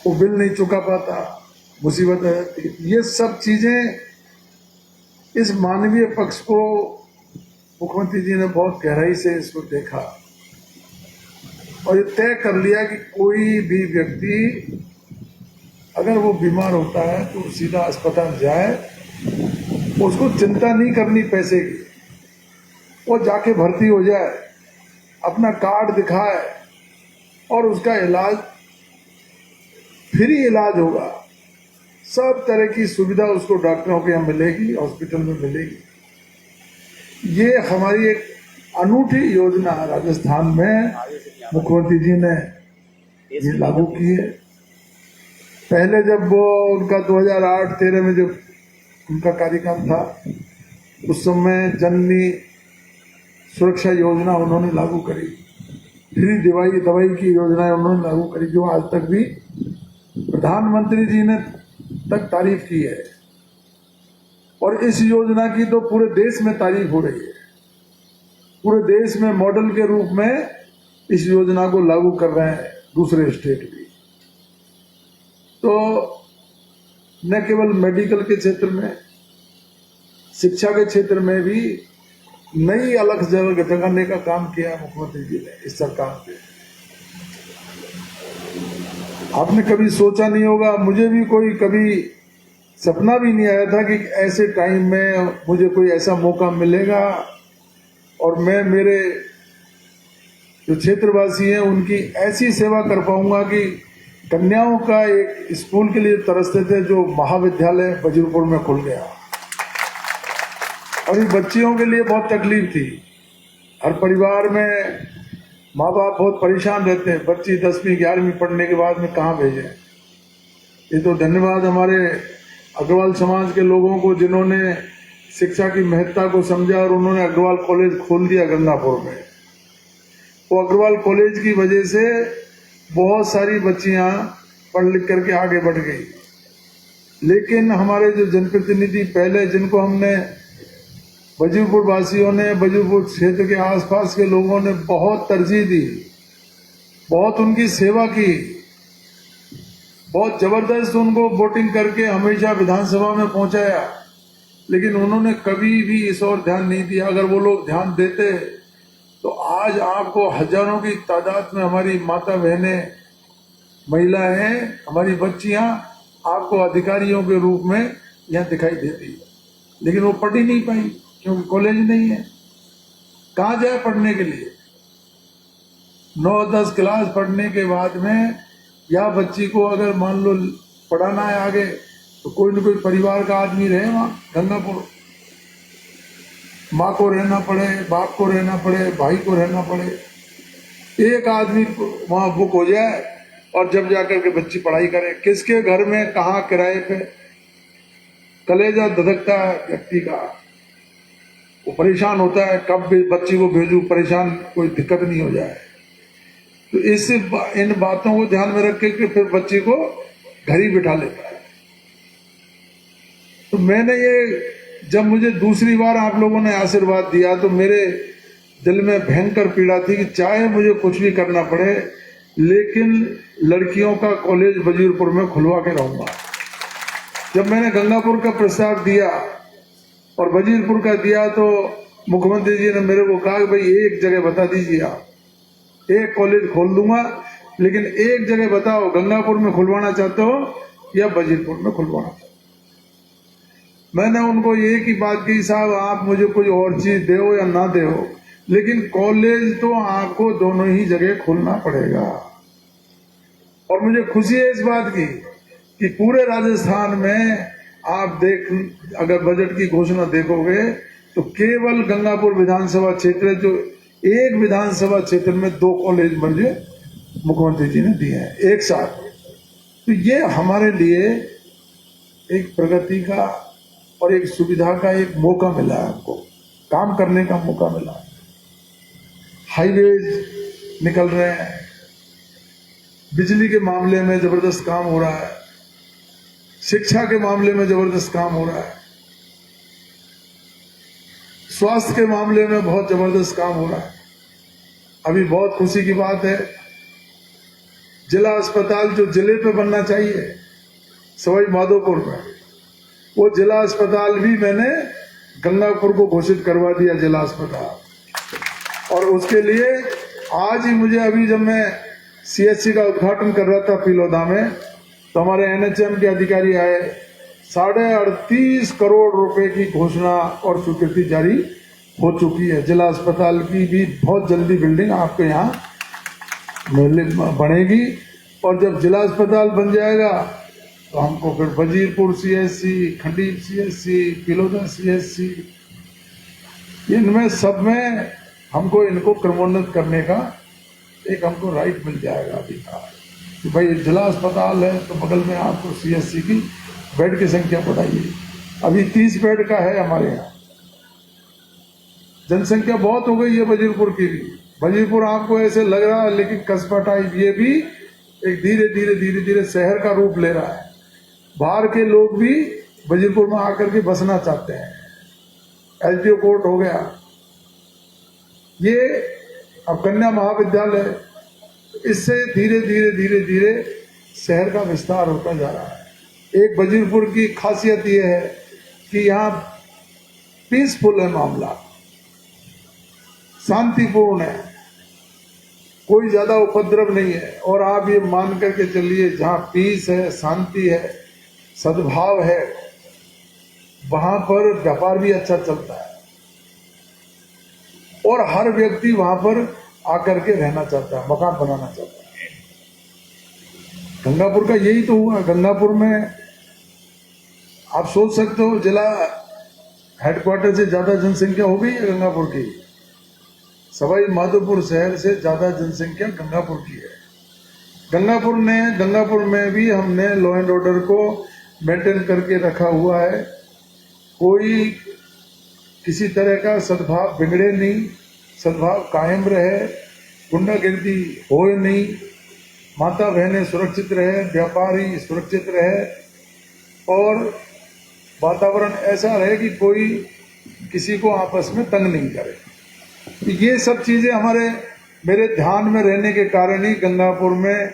E: वो बिल नहीं चुका पाता, मुसीबत है। ये सब चीजें, इस मानवीय पक्ष को मुख्यमंत्री जी ने बहुत गहराई से इसको देखा और ये तय कर लिया कि कोई भी व्यक्ति अगर वो बीमार होता है तो सीधा अस्पताल जाए, उसको चिंता नहीं करनी पैसे की, वो जाके भर्ती हो जाए, अपना कार्ड दिखाए और उसका इलाज फ्री इलाज होगा। सब तरह की सुविधा उसको डॉक्टरों के यहाँ मिलेगी, हॉस्पिटल में मिलेगी। ये हमारी एक अनूठी योजना राजस्थान में मुख्यमंत्री जी ने ये लागू की है। पहले जब वो उनका 2008-13 में जब उनका कार्यकाल था, उस समय जननी सुरक्षा योजना उन्होंने लागू करी, फ्री दवाई की योजनाएं उन्होंने लागू करी, जो आज तक भी प्रधानमंत्री जी ने तक तारीफ की है। और इस योजना की तो पूरे देश में तारीफ हो रही है। पूरे देश में मॉडल के रूप में इस योजना को लागू कर रहे हैं दूसरे स्टेट भी। तो न केवल मेडिकल के क्षेत्र में, शिक्षा के क्षेत्र में भी नई अलग जगह जगाने का काम किया मुख्यमंत्री जी ने इस सरकार पे। आपने कभी सोचा नहीं होगा, मुझे भी कोई कभी सपना भी नहीं आया था कि ऐसे टाइम में मुझे कोई ऐसा मौका मिलेगा और मैं मेरे जो क्षेत्रवासी हैं उनकी ऐसी सेवा कर पाऊंगा कि कन्याओं का एक स्कूल के लिए तरसते थे, जो महाविद्यालय वजीरपुर में खुल गया। और इन बच्चियों के लिए बहुत तकलीफ थी। हर परिवार में माँ बाप बहुत परेशान रहते हैं, बच्ची 10वीं 11वीं पढ़ने के बाद में कहाँ भेजें। ये तो धन्यवाद हमारे अग्रवाल समाज के लोगों को, जिन्होंने शिक्षा की महत्ता को समझा और उन्होंने अग्रवाल कॉलेज खोल दिया गंगापुर में। वो अग्रवाल कॉलेज की वजह से बहुत सारी बच्चियां पढ़ लिख करके आगे बढ़ गई। लेकिन हमारे जो जनप्रतिनिधि पहले, जिनको हमने वजीरपुर वासियों ने, वजीरपुर क्षेत्र के आसपास के लोगों ने बहुत तरजीह दी, बहुत उनकी सेवा की, बहुत जबरदस्त उनको वोटिंग करके हमेशा विधानसभा में पहुंचाया, लेकिन उन्होंने कभी भी इस ओर ध्यान नहीं दिया। अगर वो लोग ध्यान देते तो आज आपको हजारों की तादाद में हमारी माता बहनें, महिलाएं, हमारी बच्चियां आपको अधिकारियों के रूप में यहाँ दिखाई देती है, लेकिन वो पढ़ ही नहीं पाई क्योंकि कॉलेज नहीं है। कहाँ जाए पढ़ने के लिए? 9-10 क्लास पढ़ने के बाद में या बच्ची को अगर मान लो पढ़ाना है आगे, तो कोई न कोई परिवार का आदमी रहे वहाँ गंगापुर। माँ को रहना पड़े, बाप को रहना पड़े, भाई को रहना पड़े, एक आदमी वहाँ बुक हो जाए और जब जाकर के बच्ची पढ़ाई करे। किसके घर में कहाँ किराए पे? कलेजा धधकता है व्यक्ति का, वो परेशान होता है कब बच्ची को भेजूं, परेशान, कोई दिक्कत नहीं हो जाए। तो इन बातों को ध्यान में रख के फिर बच्ची को घर ही बिठा लेता है। तो मैंने ये, जब मुझे दूसरी बार आप लोगों ने आशीर्वाद दिया तो मेरे दिल में भयंकर पीड़ा थी कि चाहे मुझे कुछ भी करना पड़े, लेकिन लड़कियों का कॉलेज वजीरपुर में खुलवा के रहूंगा। जब मैंने गंगापुर का प्रस्ताव दिया और वजीरपुर का दिया तो मुख्यमंत्री जी ने मेरे को कहा कि भाई एक जगह बता दीजिए, आप एक कॉलेज खोल दूंगा, लेकिन एक जगह बताओ, गंगापुर में खुलवाना चाहते हो या वजीरपुर में खुलवाना चाहते हो? मैंने उनको एक ही बात की, साहब आप मुझे कोई और चीज दो या ना दो, लेकिन कॉलेज तो आपको दोनों ही जगह खोलना पड़ेगा। और मुझे खुशी है इस बात की कि पूरे राजस्थान में आप अगर बजट की घोषणा देखोगे तो केवल गंगापुर विधानसभा क्षेत्र, जो एक विधानसभा क्षेत्र में 2 कॉलेज मुझे मुख्यमंत्री जी ने दिए हैं एक साथ। तो ये हमारे लिए एक प्रगति का और एक सुविधा का एक मौका मिला है, हमको काम करने का मौका मिला है। हाईवेज निकल रहे हैं, बिजली के मामले में जबरदस्त काम हो रहा है, शिक्षा के मामले में जबरदस्त काम हो रहा है, स्वास्थ्य के मामले में बहुत जबरदस्त काम हो रहा है। अभी बहुत खुशी की बात है, जिला अस्पताल जो जिले पे बनना चाहिए सवाई माधोपुर में, वो जिला अस्पताल भी मैंने गंगापुर को घोषित करवा दिया जिला अस्पताल। और उसके लिए आज ही मुझे, अभी जब मैं सीएचसी का उद्घाटन कर रहा था पिलोदा में, तो हमारे एनएचएम के अधिकारी आए, 38.5 करोड़ रुपए की घोषणा और स्वीकृति जारी हो चुकी है। जिला अस्पताल की भी बहुत जल्दी बिल्डिंग आपके यहाँ बनेगी, और जब जिला अस्पताल बन जाएगा तो हमको फिर वजीरपुर सीएचसी, खंडीप सीएचसी, पिलोदा सीएचसी, इनमें सब में हमको इनको क्रमोन्नत करने का एक हमको राइट मिल जाएगा अधिकार कि भाई जिला अस्पताल है तो बगल में आपको सीएचसी की बेड की संख्या बढ़ाइए। अभी 30 बेड का है हमारे यहाँ, जनसंख्या बहुत हो गई है वजीरपुर की भी। वजीरपुर आपको ऐसे लग रहा है, लेकिन कस्बा टाइप ये भी एक धीरे धीरे शहर का रूप ले रहा है। बाहर के लोग भी वजीरपुर में आकर के बसना चाहते हैं। एसडीओ कोर्ट हो गया, ये अब कन्या महाविद्यालय, इससे धीरे धीरे शहर का विस्तार होता जा रहा है। एक वजीरपुर की खासियत ये है कि यहाँ पीसफुल है मामला, शांतिपूर्ण है, कोई ज्यादा उपद्रव नहीं है। और आप ये मान करके चलिए, जहाँ पीस है, शांति है, सद्भाव है, वहां पर व्यापार भी अच्छा चलता है और हर व्यक्ति वहां पर आकर के रहना चाहता है, मकान बनाना चाहता है। गंगापुर का यही तो हुआ। गंगापुर में आप सोच सकते हो, जिला हेडक्वार्टर से ज्यादा जनसंख्या हो गई है गंगापुर की। सवाई माधोपुर शहर से ज्यादा जनसंख्या गंगापुर की है। गंगापुर में भी हमने लॉ एंड ऑर्डर को मेंटेन करके रखा हुआ है। कोई किसी तरह का सद्भाव बिगड़े नहीं, सद्भाव कायम रहे, गुंडागिर्दी हो नहीं, माता बहनें सुरक्षित रहे, व्यापारी सुरक्षित रहे और वातावरण ऐसा रहे कि कोई किसी को आपस में तंग नहीं करे। ये सब चीजें मेरे ध्यान में रहने के कारण ही गंगापुर में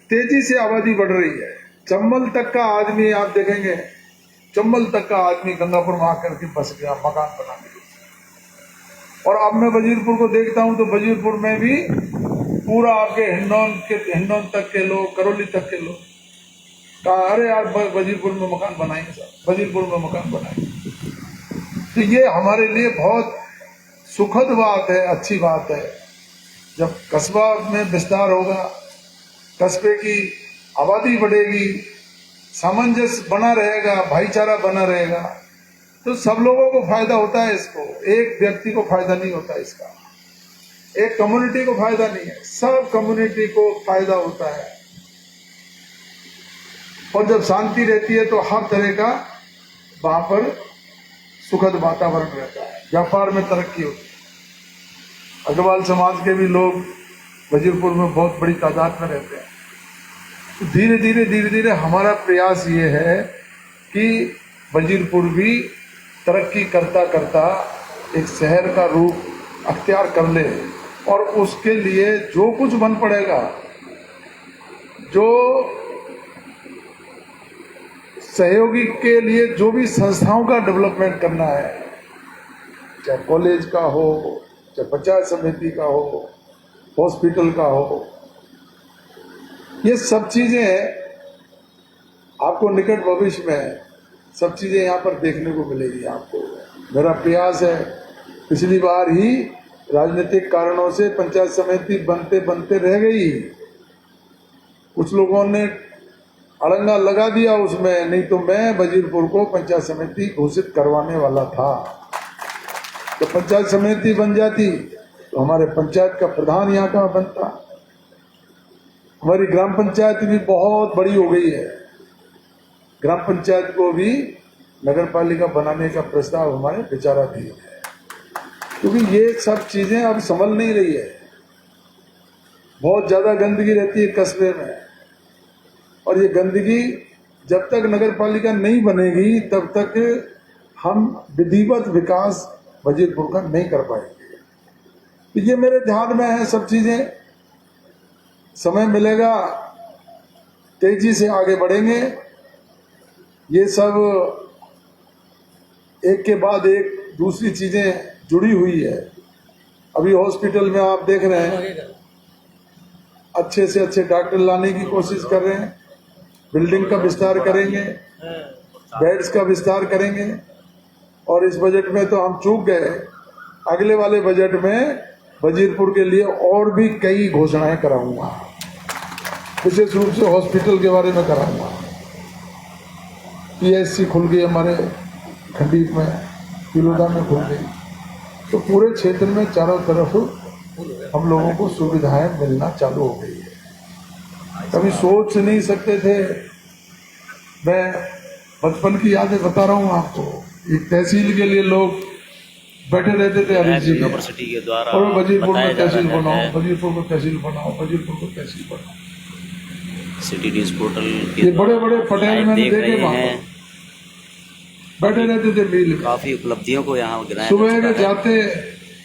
E: तेजी से आबादी बढ़ रही है। चंबल तक का आदमी आप देखेंगे, चंबल तक का आदमी गंगापुर में आकर के बस गया मकान बनाने के। और अब मैं वजीरपुर को देखता हूं तो वजीरपुर में भी पूरा आपके हिंडौन तक के लोग, करौली तक के लोग कहा अरे यार वजीरपुर में मकान बनाएंगे साहब, वजीरपुर में मकान बनाएंगे। तो ये हमारे लिए बहुत सुखद बात है, अच्छी बात है। जब कस्बा में विस्तार होगा, कस्बे की आबादी बढ़ेगी, सामंजस्य बना रहेगा, भाईचारा बना रहेगा, तो सब लोगों को फायदा होता है। इसको एक व्यक्ति को फायदा नहीं होता, इसका एक कम्युनिटी को फायदा नहीं है, सब कम्युनिटी को फायदा होता है। और जब शांति रहती है तो हर तरह का वहां पर सुखद वातावरण रहता है, व्यापार में तरक्की होती है। अग्रवाल समाज के भी लोग वजीरपुर में बहुत बड़ी तादाद में रहते हैं। तो धीरे धीरे हमारा प्रयास ये है कि वजीरपुर भी तरक्की करता करता एक शहर का रूप अख्तियार कर ले, और उसके लिए जो कुछ बन पड़ेगा, जो सहयोगी के लिए जो भी संस्थाओं का डेवलपमेंट करना है, चाहे कॉलेज का हो, चाहे पंचायत समिति का हो, हॉस्पिटल का हो, ये सब चीजें आपको निकट भविष्य में सब चीजें यहाँ पर देखने को मिलेगी। आपको मेरा प्रयास है, पिछली बार ही राजनीतिक कारणों से पंचायत समिति बनते बनते रह गई, कुछ लोगों ने अड़ंगा लगा दिया उसमें, नहीं तो मैं वजीरपुर को पंचायत समिति घोषित करवाने वाला था। तो पंचायत समिति बन जाती तो हमारे पंचायत का प्रधान यहाँ का बनता। हमारी ग्राम पंचायत भी बहुत बड़ी हो गई है, ग्राम पंचायत को भी नगर पालिका बनाने का प्रस्ताव हमारे विचाराधीन है, क्योंकि ये सब चीजें अब संभल नहीं रही है। बहुत ज्यादा गंदगी रहती है कस्बे में, और ये गंदगी जब तक नगर पालिका नहीं बनेगी तब तक हम विधिवत विकास वजीरपुर का नहीं कर पाएंगे। तो ये मेरे ध्यान में है सब चीजें। समय मिलेगा तेजी से आगे बढ़ेंगे। ये सब एक के बाद एक दूसरी चीजें जुड़ी हुई है। अभी हॉस्पिटल में आप देख रहे हैं अच्छे से अच्छे डॉक्टर लाने की कोशिश कर रहे हैं, बिल्डिंग का विस्तार करेंगे, बेड्स का विस्तार करेंगे। और इस बजट में तो हम चूक गए, अगले वाले बजट में वजीरपुर के लिए और भी कई घोषणाएं कराऊंगा, विशेष रूप से हॉस्पिटल के बारे में कराऊंगा। PSC खुल गई हमारे खंडीप में, तिलोदा में खुल गई, तो पूरे क्षेत्र में चारों तरफ हम लोगों को सुविधाएं मिलना चालू हो गई है। कभी सोच नहीं सकते थे, मैं बचपन की यादें बता रहा हूँ आपको। एक तहसील के लिए लोग बैठे रहते थे हरीश जी
B: यूनिवर्सिटी के द्वारा
E: और वजीरपुर
B: बताया
E: में
B: जा
E: तहसील
B: रहा
E: बनाओ,
B: है।
E: वजीरपुर को तहसील बनाओ, वजीरपुर को तहसील बनाओ।
B: सिटी न्यूज पोर्टल के
E: ये बड़े बड़े
B: द्वारा
E: पटेल
B: लाइव
E: मैंने
B: देख
E: देखे
B: रहे
E: वहां
B: हैं।
E: पर बैठे रहते थे मील में।
B: काफी उपलब्धियों को यहाँ गिनाया
E: सुबह
B: जा
E: के
B: चुका है।
E: जाते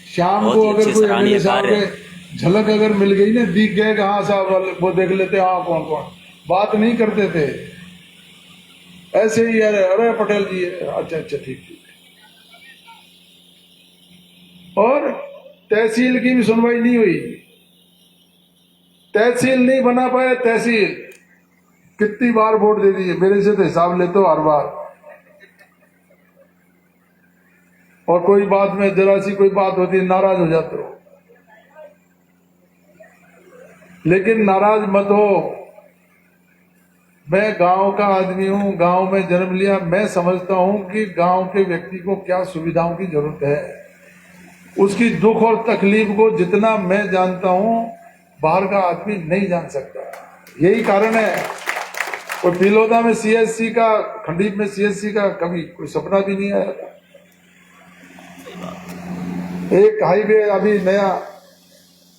E: शाम
B: बहुत
E: को
B: ही
E: अगर
B: अच्छे
E: कोई
B: सराहनीय
E: एमएलए साहब
B: कार्य।
E: के झलक अगर मिल गई ना, दिख गए कि हाँ साहब, वो देख लेते हाँ कौन कौन, बात नहीं करते थे ऐसे ही, अरे अरे पटेल जी, अच्छा अच्छा ठीक ठीक। और तहसील की भी सुनवाई नहीं हुई, तहसील नहीं बना पाए। तहसील कितनी बार वोट दे दिए, मेरे से तो हिसाब लेते हो हर बार। और कोई बात में जरा सी कोई बात होती है नाराज हो जाते हो, लेकिन नाराज मत हो। मैं गांव का आदमी हूं, गांव में जन्म लिया, मैं समझता हूं कि गांव के व्यक्ति को क्या सुविधाओं की जरूरत है, उसकी दुख और तकलीफ को जितना मैं जानता हूं बाहर का आदमी नहीं जान सकता। यही कारण है कोई तिलोदा में CSC का, खंडीप में CSC का कभी कोई सपना भी नहीं आया था। एक हाईवे अभी नया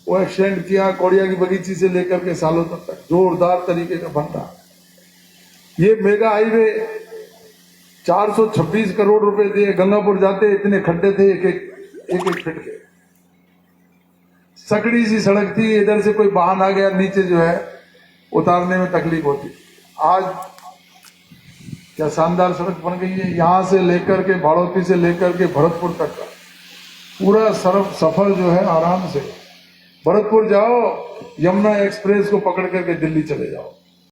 E: वो एक्सटेंड किया, कोड़िया की बगीची से लेकर के सालों तक जोरदार तरीके का बनता। ये मेगा हाईवे 426 करोड़ रुपए दिए, गंगापुर जाते इतने खड्डे थे एक एक फीट के, सकड़ी सी सड़क थी, इधर से कोई वाहन आ गया नीचे जो है उतारने में तकलीफ होती। आज क्या शानदार सड़क बन गई है, यहां से लेकर के भाड़ौती से लेकर के भरतपुर तक का पूरा सफर जो है आराम से। भरतपुर जाओ, यमुना एक्सप्रेस को पकड़ करके दिल्ली चले जाओ।